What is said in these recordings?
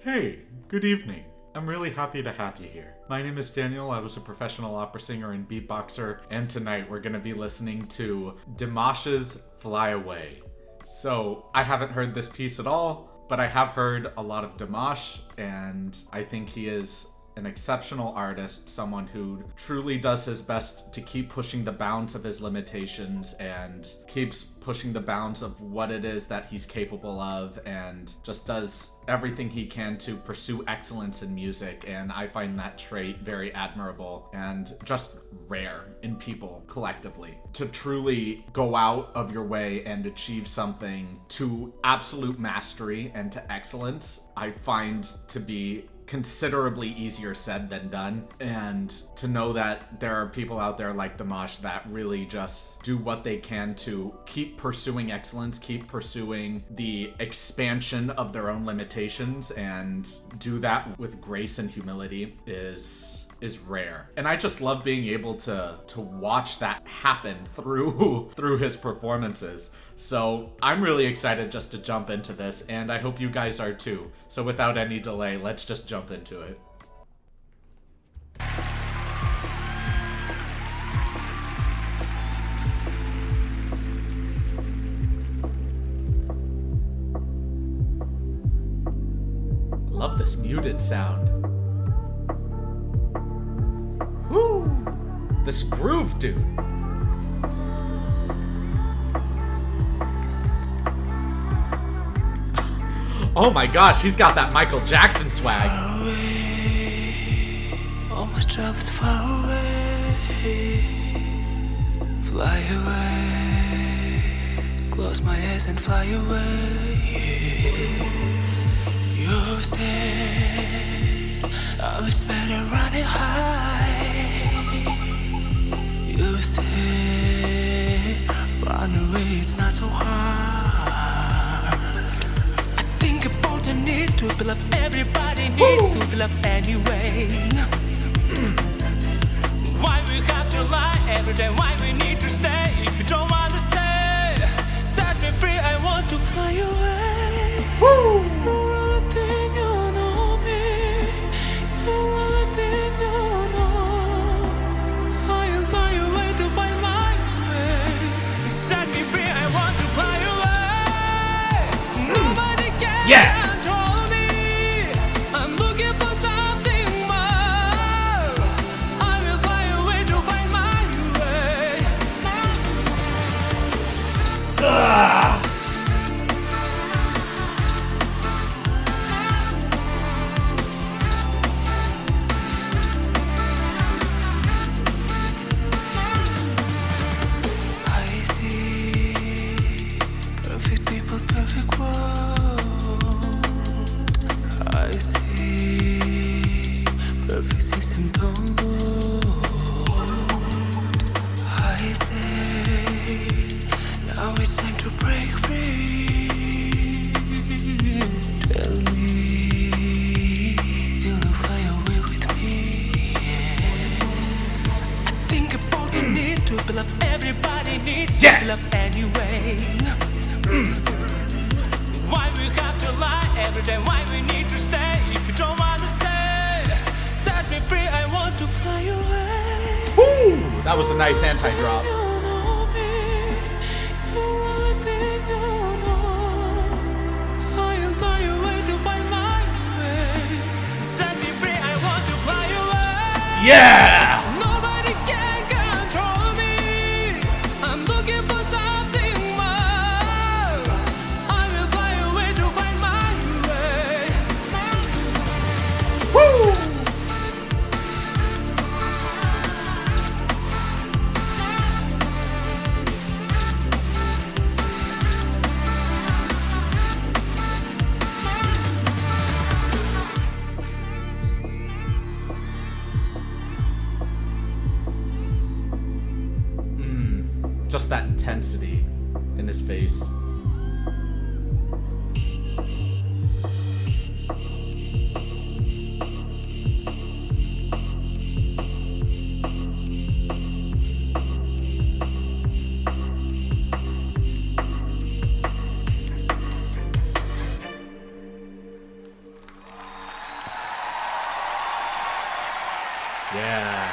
Hey, good evening. I'm really happy to have you here. My name is Daniel. I was a professional opera singer and beatboxer, and tonight we're going to be listening to Dimash's Fly Away. So, I haven't heard this piece at all, but I have heard a lot of Dimash, and I think he is an exceptional artist, someone who truly does his best to keep pushing the bounds of his limitations and keeps pushing the bounds of what it is that he's capable of, and just does everything he can to pursue excellence in music. And I find that trait very admirable and just rare in people collectively. To truly go out of your way and achieve something to absolute mastery and to excellence, I find to be considerably easier said than done. And to know that there are people out there like Dimash that really just do what they can to keep pursuing excellence, keep pursuing the expansion of their own limitations, and do that with grace and humility is rare. And I just love being able to watch that happen through his performances. So I'm really excited just to jump into this, and I hope you guys are too. So without any delay, let's just jump into it. Love this muted sound. Woo! This groove, dude. Oh my gosh, he's got that Michael Jackson swag. Far away, all my troubles far away. Fly away, close my eyes and fly away. You say I was better running high. You say run away, it's not so hard. I need to be loved, everybody needs to be loved anyway. Why we have to lie every day, why we need to stay if you don't want to stay. Set me free, I want to fly away. You really think you know me, you really think you know. I'll fly away to find my way. Set me free, I want to fly away. Nobody can. Yeah! Everybody needs to be loved anyway. Why we have to lie every day, why we need to stay if you don't want to stay. Set me free, I want to fly away. Woo! That was a nice anti-drop. Yeah! Just that intensity in his face. Yeah.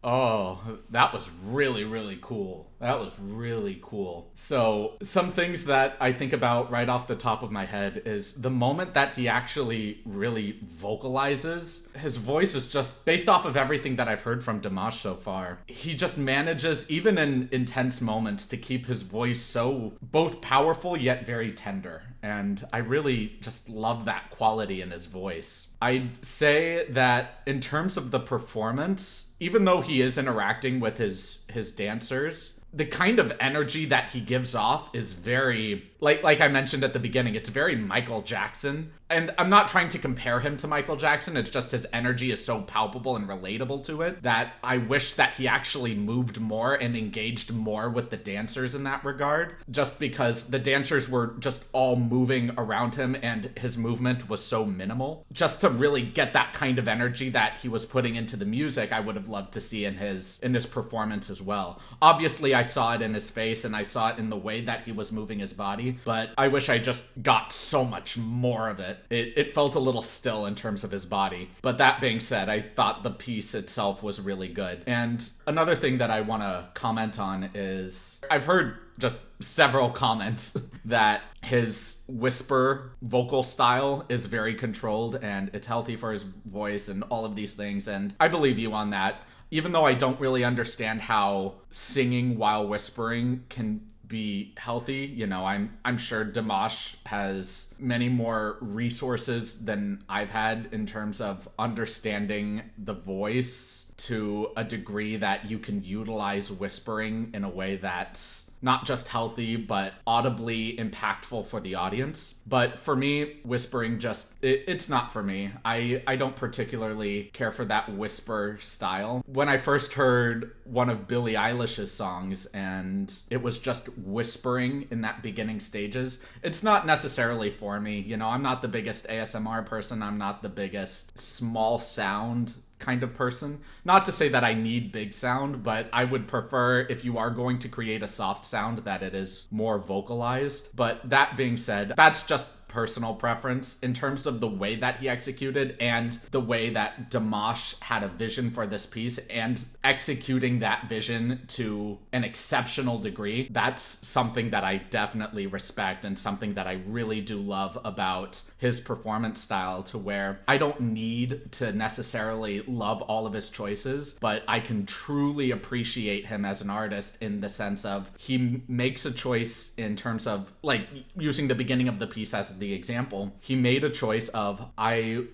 Oh, that was really, really cool. That was really cool. So, some things that I think about right off the top of my head is the moment that he actually really vocalizes, his voice is just, based off of everything that I've heard from Dimash so far, he just manages, even in intense moments, to keep his voice so both powerful yet very tender. And I really just love that quality in his voice. I'd say that in terms of the performance, even though he is interacting with his dancers, the kind of energy that he gives off is very, like I mentioned at the beginning, it's very Michael Jackson. And I'm not trying to compare him to Michael Jackson, it's just his energy is so palpable and relatable to it that I wish that he actually moved more and engaged more with the dancers in that regard, just because the dancers were just all moving around him and his movement was so minimal. Just to really get that kind of energy that he was putting into the music, I would have loved to see in his performance as well. Obviously, I saw it in his face and I saw it in the way that he was moving his body, but I wish I just got so much more of it. It felt a little still in terms of his body. But that being said, I thought the piece itself was really good. And another thing that I want to comment on is I've heard just several comments that his whisper vocal style is very controlled and it's healthy for his voice and all of these things. And I believe you on that. Even though I don't really understand how singing while whispering can be healthy, you know, I'm sure Dimash has many more resources than I've had in terms of understanding the voice to a degree that you can utilize whispering in a way that's not just healthy, but audibly impactful for the audience. But for me, whispering just, it's not for me. I don't particularly care for that whisper style. When I first heard one of Billie Eilish's songs and it was just whispering in that beginning stages, it's not necessarily for me. You know, I'm not the biggest ASMR person. I'm not the biggest small sound kind of person. Not to say that I need big sound, but I would prefer, if you are going to create a soft sound, that it is more vocalized. But that being said, that's just personal preference. In terms of the way that he executed and the way that Dimash had a vision for this piece and executing that vision to an exceptional degree, that's something that I definitely respect and something that I really do love about his performance style, to where I don't need to necessarily love all of his choices, but I can truly appreciate him as an artist in the sense of he makes a choice in terms of, like, using the beginning of the piece as the example, he made a choice of,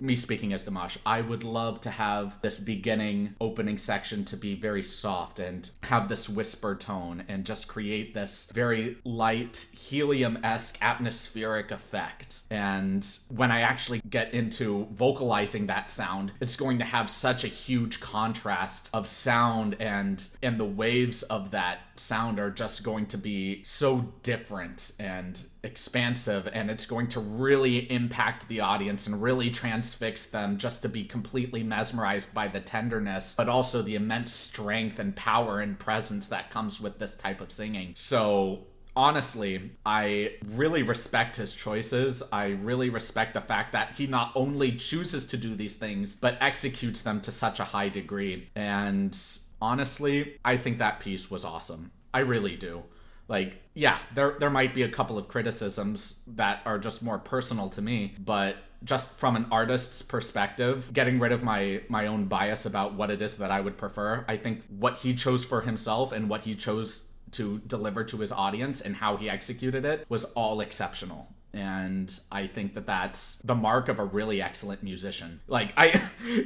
me speaking as Dimash, I would love to have this beginning opening section to be very soft and have this whisper tone and just create this very light helium-esque atmospheric effect. And when I actually get into vocalizing that sound, it's going to have such a huge contrast of sound, and the waves of that sound are just going to be so different and expansive, and it's going to really impact the audience and really transfix them just to be completely mesmerized by the tenderness, but also the immense strength and power and presence that comes with this type of singing. So honestly, I really respect his choices. I really respect the fact that he not only chooses to do these things, but executes them to such a high degree. And honestly, I think that piece was awesome. I really do. Like, yeah, there might be a couple of criticisms that are just more personal to me, but just from an artist's perspective, getting rid of my own bias about what it is that I would prefer, I think what he chose for himself and what he chose to deliver to his audience and how he executed it was all exceptional. And I think that that's the mark of a really excellent musician. Like,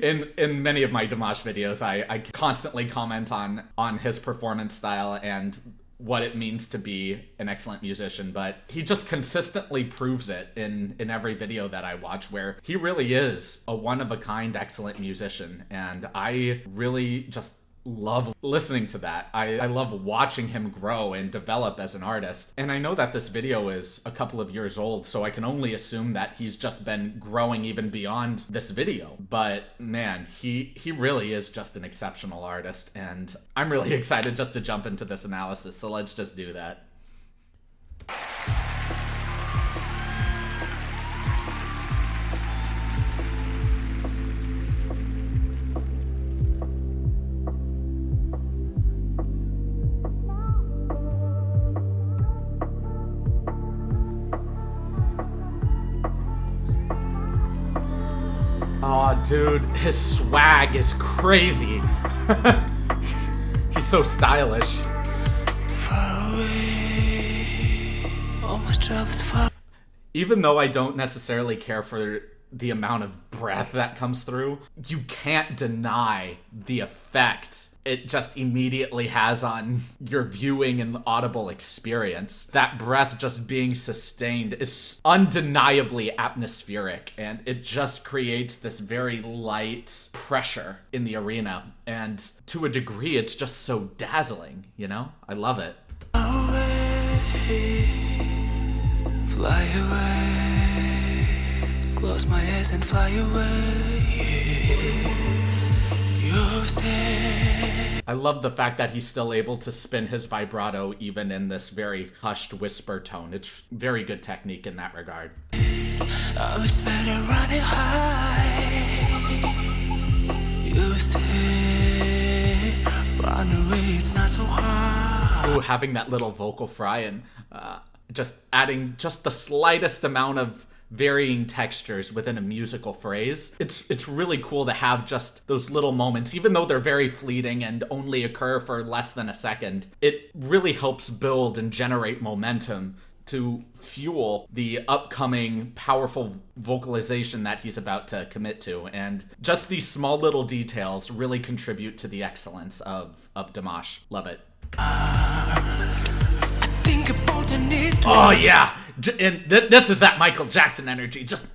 in many of my Dimash videos, I constantly comment on his performance style and what it means to be an excellent musician, but he just consistently proves it in every video that I watch, where he really is a one-of-a-kind excellent musician, and I really just love listening to that. I love watching him grow and develop as an artist. And I know that this video is a couple of years old, so I can only assume that he's just been growing even beyond this video. But man, he really is just an exceptional artist, and I'm really excited just to jump into this analysis, so let's just do that. Oh, dude, his swag is crazy. He's so stylish. Far away, all my troubles far. Even though I don't necessarily care for the amount of breath that comes through, you can't deny the effect it just immediately has on your viewing and audible experience. That breath just being sustained is undeniably atmospheric, and it just creates this very light pressure in the arena. And to a degree, it's just so dazzling, you know? I love it. Away, fly away, close my eyes and fly away. You stay. I love the fact that he's still able to spin his vibrato even in this very hushed whisper tone. It's very good technique in that regard. I was better running high. You stay, run away, it's not so hard. Ooh, having that little vocal fry and just adding just the slightest amount of varying textures within a musical phrase. It's really cool to have just those little moments, even though they're very fleeting and only occur for less than a second. It really helps build and generate momentum to fuel the upcoming powerful vocalization that he's about to commit to. And just these small little details really contribute to the excellence of Dimash. Love it. Oh yeah, and this is that Michael Jackson energy. Just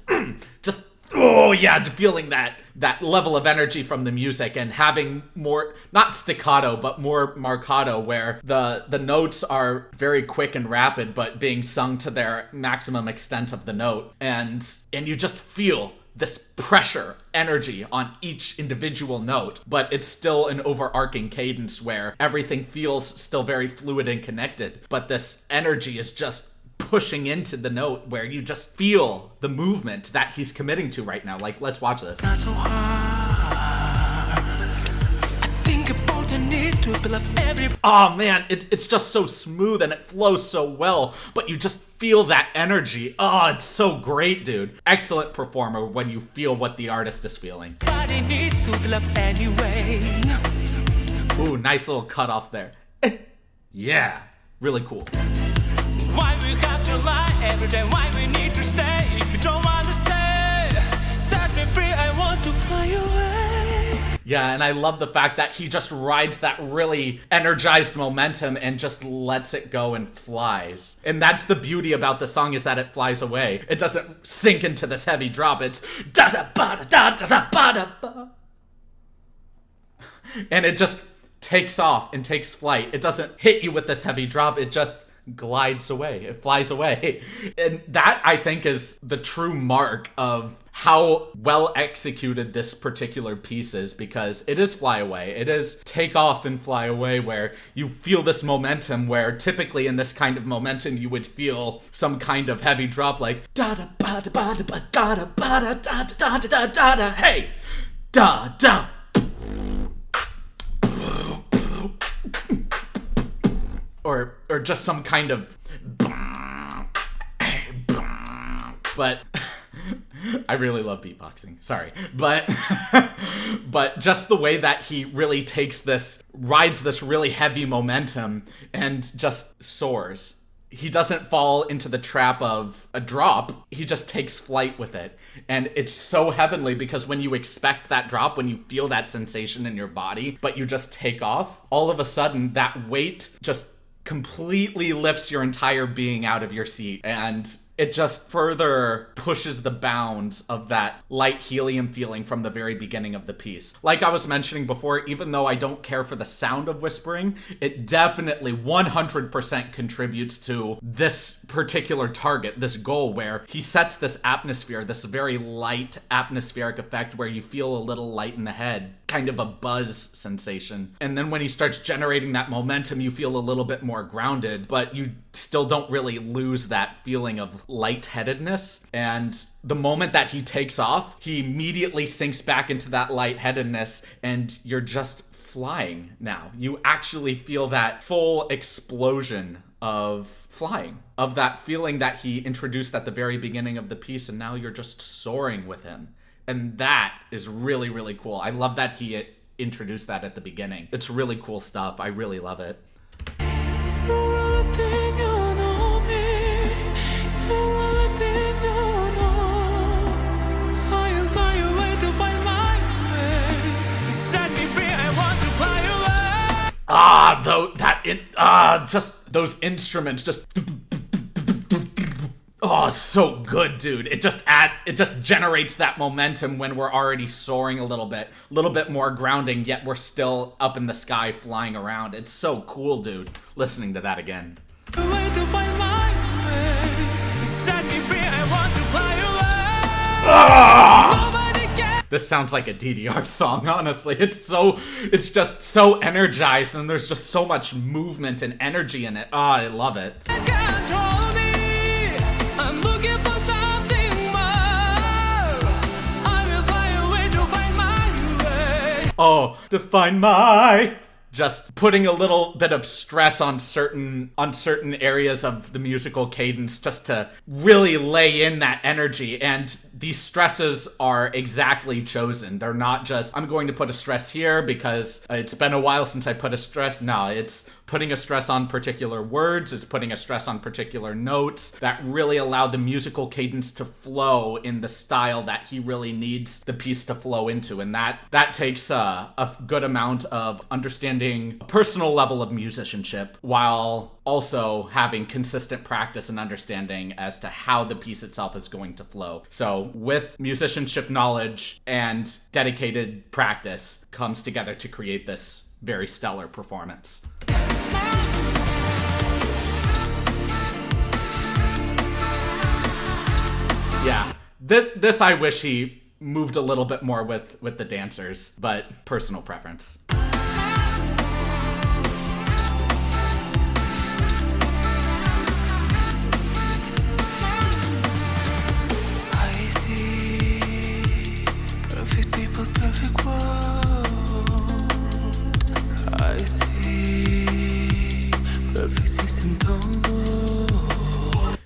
oh yeah, just feeling that level of energy from the music and having more, not staccato, but more marcato, where the notes are very quick and rapid, but being sung to their maximum extent of the note, and you just feel this pressure energy on each individual note, but it's still an overarching cadence where everything feels still very fluid and connected, but this energy is just pushing into the note where you just feel the movement that he's committing to right now. Like, let's watch this. Not so hard. Think about the need to build up every. Oh man, it's just so smooth and it flows so well, but you just feel that energy. Oh, it's so great, dude. Excellent performer when you feel what the artist is feeling. Body needs to build up anyway. Ooh, nice little cut off there. Yeah, really cool. Why we have to lie every day? Why we need to stay? If you don't want to stay, set me free. I want to fly away. Yeah, and I love the fact that he just rides that really energized momentum and just lets it go and flies. And that's the beauty about the song, is that it flies away. It doesn't sink into this heavy drop. It's da da ba da da da da ba da ba. And it just takes off and takes flight. It doesn't hit you with this heavy drop. It just glides away. It flies away. And that, I think, is the true mark of how well executed this particular piece is, because it is fly away. It is take off and fly away, where you feel this momentum, where typically in this kind of momentum you would feel some kind of heavy drop, like da da ba da ba da ba da da ba da da da da da da da, hey da da, or just some kind of, but I really love beatboxing, sorry, but just the way that he really rides this really heavy momentum and just soars. He doesn't fall into the trap of a drop. He just takes flight with it. And it's so heavenly, because when you expect that drop, when you feel that sensation in your body, but you just take off, all of a sudden that weight just completely lifts your entire being out of your seat, and it just further pushes the bounds of that light helium feeling from the very beginning of the piece. Like I was mentioning before, even though I don't care for the sound of whispering, it definitely 100% contributes to this particular target, this goal, where he sets this atmosphere, this very light atmospheric effect where you feel a little light in the head, kind of a buzz sensation. And then when he starts generating that momentum, you feel a little bit more grounded, but you still don't really lose that feeling of lightheadedness. And the moment that he takes off, he immediately sinks back into that lightheadedness, and you're just flying now. You actually feel that full explosion of flying, of that feeling that he introduced at the very beginning of the piece, and now you're just soaring with him. And that is really, really cool. I love that he introduced that at the beginning. It's really cool stuff. I really love it. Just those instruments, just oh, so good, dude. It just generates that momentum when we're already soaring a little bit more grounding, yet we're still up in the sky flying around. It's so cool, dude. Listening to that again. This sounds like a DDR song, honestly. It's just so energized, and there's just so much movement and energy in it. I love it. Oh, to find my... Just putting a little bit of stress on certain areas of the musical cadence just to really lay in that energy. And these stresses are exactly chosen. They're not just, I'm going to put a stress here because it's been a while since I put a stress. No, it's putting a stress on particular words. It's putting a stress on particular notes that really allow the musical cadence to flow in the style that he really needs the piece to flow into. And that takes a good amount of understanding a personal level of musicianship while also having consistent practice and understanding as to how the piece itself is going to flow. So with musicianship knowledge and dedicated practice comes together to create this very stellar performance. Yeah, this I wish he moved a little bit more with the dancers, but personal preference.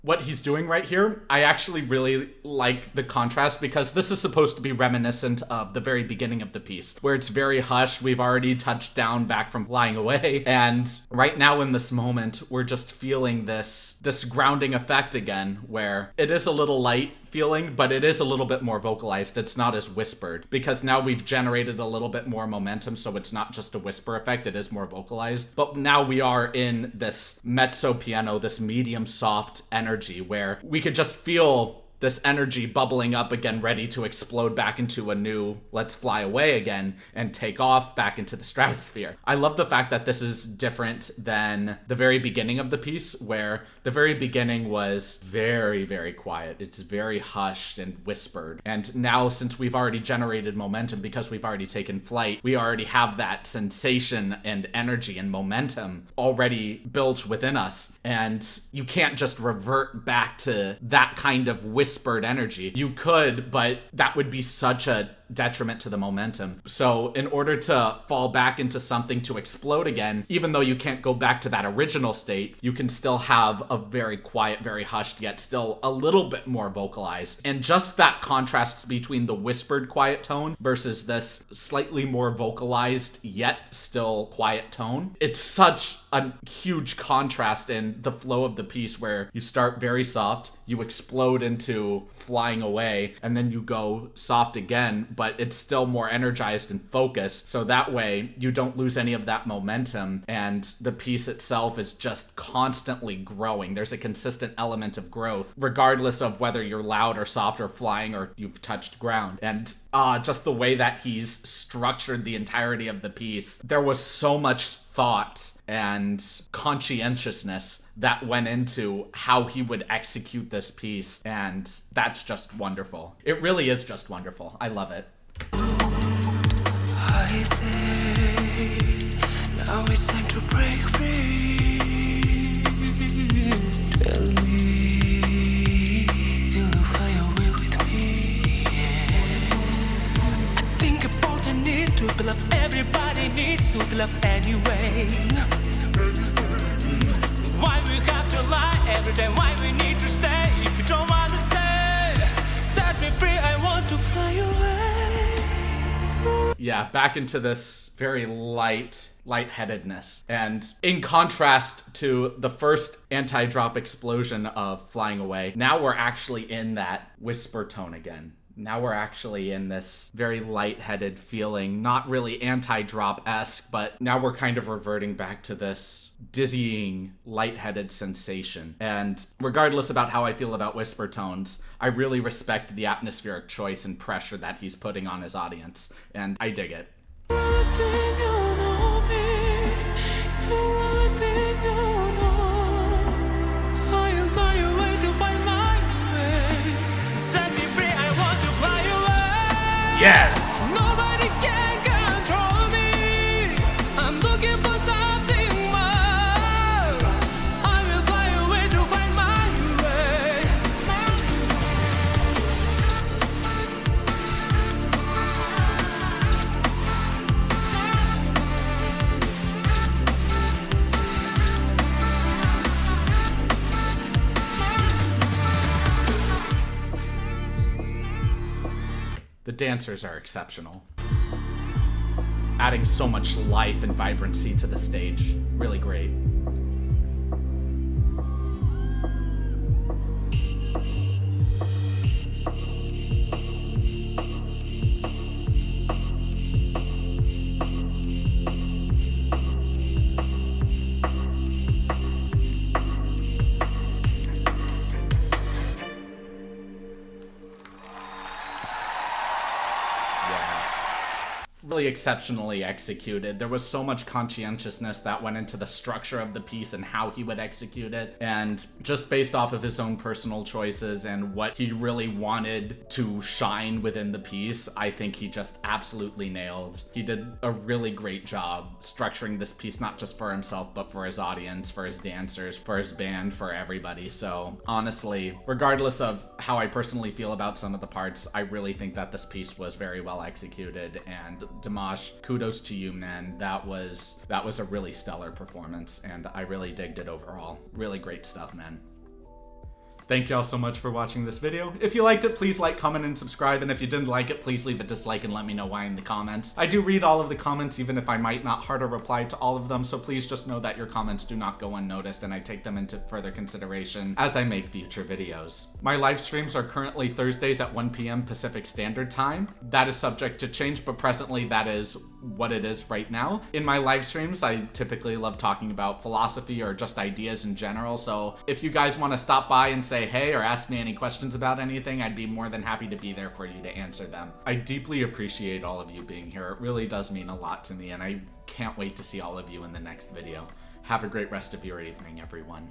What he's doing right here, I actually really like the contrast because this is supposed to be reminiscent of the very beginning of the piece, where it's very hushed. We've already touched down back from flying away, and right now in this moment, we're just feeling this grounding effect again, where it is a little light feeling, but it is a little bit more vocalized. It's not as whispered because now we've generated a little bit more momentum, so it's not just a whisper effect, it is more vocalized. But now we are in this mezzo piano, this medium soft energy where we could just feel this energy bubbling up again, ready to explode back into a new let's fly away again and take off back into the stratosphere. I love the fact that this is different than the very beginning of the piece, where the very beginning was very, very quiet. It's very hushed and whispered. And now, since we've already generated momentum because we've already taken flight, we already have that sensation and energy and momentum already built within us. And you can't just revert back to that kind of whispered energy. You could, but that would be such a detriment to the momentum. So in order to fall back into something to explode again, even though you can't go back to that original state, you can still have a very quiet, very hushed, yet still a little bit more vocalized. And just that contrast between the whispered quiet tone versus this slightly more vocalized, yet still quiet tone. It's such a huge contrast in the flow of the piece, where you start very soft, you explode into flying away, and then you go soft again, but it's still more energized and focused. So that way you don't lose any of that momentum, and the piece itself is just constantly growing. There's a consistent element of growth, regardless of whether you're loud or soft or flying or you've touched ground. And just the way that he's structured the entirety of the piece, there was so much thought and conscientiousness that went into how he would execute this piece, and that's just wonderful. It really is just wonderful. I love it. I say, now it's time to break free. Tell me, will you fly away with me? I think about the need to be loved. Everybody needs to be loved anyway. Why we have to lie every day? Why we need to stay? If you don't want to stay, set me free. I want to fly away. Yeah, back into this very lightheadedness. And in contrast to the first anti-drop explosion of Flying Away, now we're actually in that whisper tone again. Now we're actually in this very lightheaded feeling, not really anti-drop-esque, but now we're kind of reverting back to this dizzying, lightheaded sensation. And regardless about how I feel about whisper tones, I really respect the atmospheric choice and pressure that he's putting on his audience, and I dig it. Yeah! Nobody can control me. I'm looking for something more. I will fly away to find my way. The dancers are exceptional, adding so much life and vibrancy to the stage. Really great. Really exceptionally executed. There was so much conscientiousness that went into the structure of the piece and how he would execute it, and just based off of his own personal choices and what he really wanted to shine within the piece, I think he just absolutely nailed. He did a really great job structuring this piece, not just for himself, but for his audience, for his dancers, for his band, for everybody. So honestly, regardless of how I personally feel about some of the parts, I really think that this piece was very well executed. And Dimash, kudos to you, man. That was a really stellar performance, and I really digged it overall. Really great stuff, man. Thank y'all so much for watching this video. If you liked it, please like, comment, and subscribe. And if you didn't like it, please leave a dislike and let me know why in the comments. I do read all of the comments, even if I might not heart or reply to all of them. So please just know that your comments do not go unnoticed, and I take them into further consideration as I make future videos. My live streams are currently Thursdays at 1 p.m. Pacific Standard Time. That is subject to change, but presently that is what it is right now. In my live streams, I typically love talking about philosophy or just ideas in general. So if you guys want to stop by and say hey or ask me any questions about anything, I'd be more than happy to be there for you to answer them. I deeply appreciate all of you being here. It really does mean a lot to me, and I can't wait to see all of you in the next video. Have a great rest of your evening, everyone.